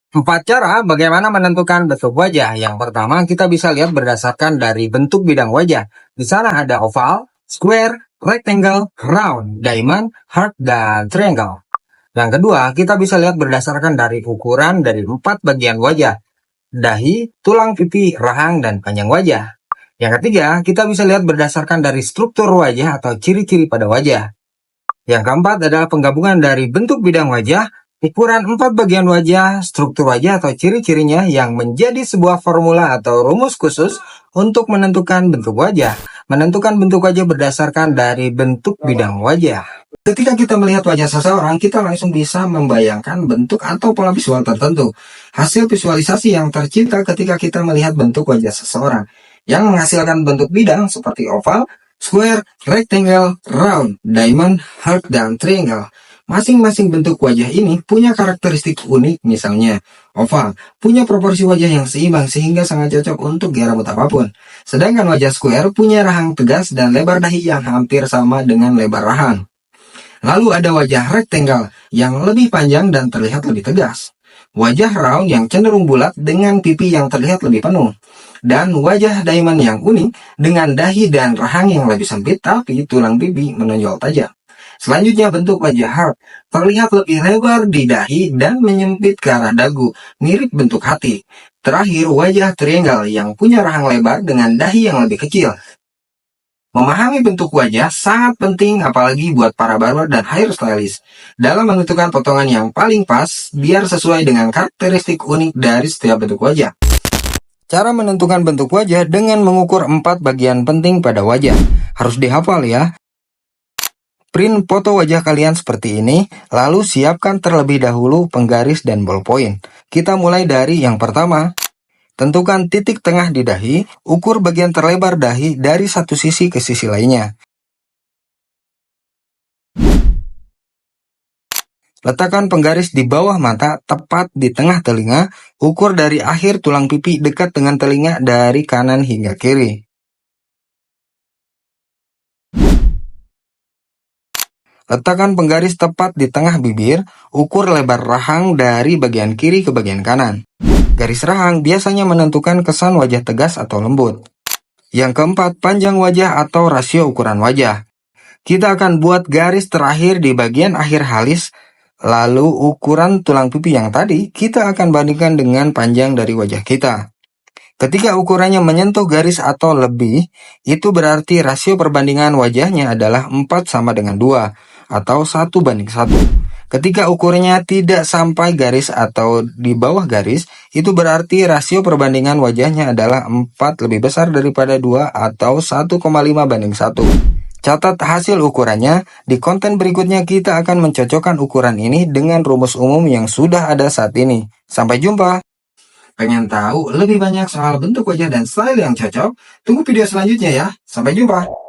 Empat cara bagaimana menentukan bentuk wajah. Yang pertama, kita bisa lihat berdasarkan dari bentuk bidang wajah. Di sana ada oval, square, rectangle, round, diamond, heart, dan triangle. Yang kedua, kita bisa lihat berdasarkan dari ukuran dari 4 bagian wajah. Dahi, tulang pipi, rahang, dan panjang wajah. Yang ketiga, kita bisa lihat berdasarkan dari struktur wajah atau ciri-ciri pada wajah. Yang keempat adalah penggabungan dari bentuk bidang wajah, ukuran 4 bagian wajah, struktur wajah atau ciri-cirinya yang menjadi sebuah formula atau rumus khusus untuk menentukan bentuk wajah. Menentukan bentuk wajah berdasarkan dari bentuk bidang wajah. Ketika kita melihat wajah seseorang, kita langsung bisa membayangkan bentuk atau pola visual tertentu. Hasil visualisasi yang tercipta ketika kita melihat bentuk wajah seseorang, yang menghasilkan bentuk bidang seperti oval, square, rectangle, round, diamond, heart, dan triangle. Masing-masing bentuk wajah ini punya karakteristik unik, misalnya oval punya proporsi wajah yang seimbang sehingga sangat cocok untuk gaya rambut apapun. Sedangkan wajah square punya rahang tegas dan lebar dahi yang hampir sama dengan lebar rahang. Lalu ada wajah rectangle yang lebih panjang dan terlihat lebih tegas. Wajah round yang cenderung bulat dengan pipi yang terlihat lebih penuh. Dan wajah diamond yang unik dengan dahi dan rahang yang lebih sempit tapi tulang pipi menonjol tajam. Selanjutnya bentuk wajah heart terlihat lebih lebar di dahi dan menyempit ke arah dagu, mirip bentuk hati. Terakhir wajah triangle yang punya rahang lebar dengan dahi yang lebih kecil. Memahami bentuk wajah sangat penting apalagi buat para barber dan hairstylist dalam menentukan potongan yang paling pas biar sesuai dengan karakteristik unik dari setiap bentuk wajah. Cara menentukan bentuk wajah dengan mengukur 4 bagian penting pada wajah. Harus dihafal ya. Print foto wajah kalian seperti ini, lalu siapkan terlebih dahulu penggaris dan ballpoint. Kita mulai dari yang pertama. Tentukan titik tengah di dahi, ukur bagian terlebar dahi dari satu sisi ke sisi lainnya. Letakkan penggaris di bawah mata, tepat di tengah telinga, ukur dari akhir tulang pipi dekat dengan telinga dari kanan hingga kiri. Letakkan penggaris tepat di tengah bibir, ukur lebar rahang dari bagian kiri ke bagian kanan. Garis rahang biasanya menentukan kesan wajah tegas atau lembut. Yang keempat, panjang wajah atau rasio ukuran wajah. Kita akan buat garis terakhir di bagian akhir halis, lalu ukuran tulang pipi yang tadi kita akan bandingkan dengan panjang dari wajah kita. Ketika ukurannya menyentuh garis atau lebih, itu berarti rasio perbandingan wajahnya adalah 4 sama dengan 2, atau 1:1. Ketika ukurannya tidak sampai garis atau di bawah garis, itu berarti rasio perbandingan wajahnya adalah 4 lebih besar daripada 2 atau 1,5:1. Catat hasil ukurannya, di konten berikutnya kita akan mencocokkan ukuran ini dengan rumus umum yang sudah ada saat ini. Sampai jumpa! Pengen tahu lebih banyak soal bentuk wajah dan style yang cocok? Tunggu video selanjutnya ya. Sampai jumpa!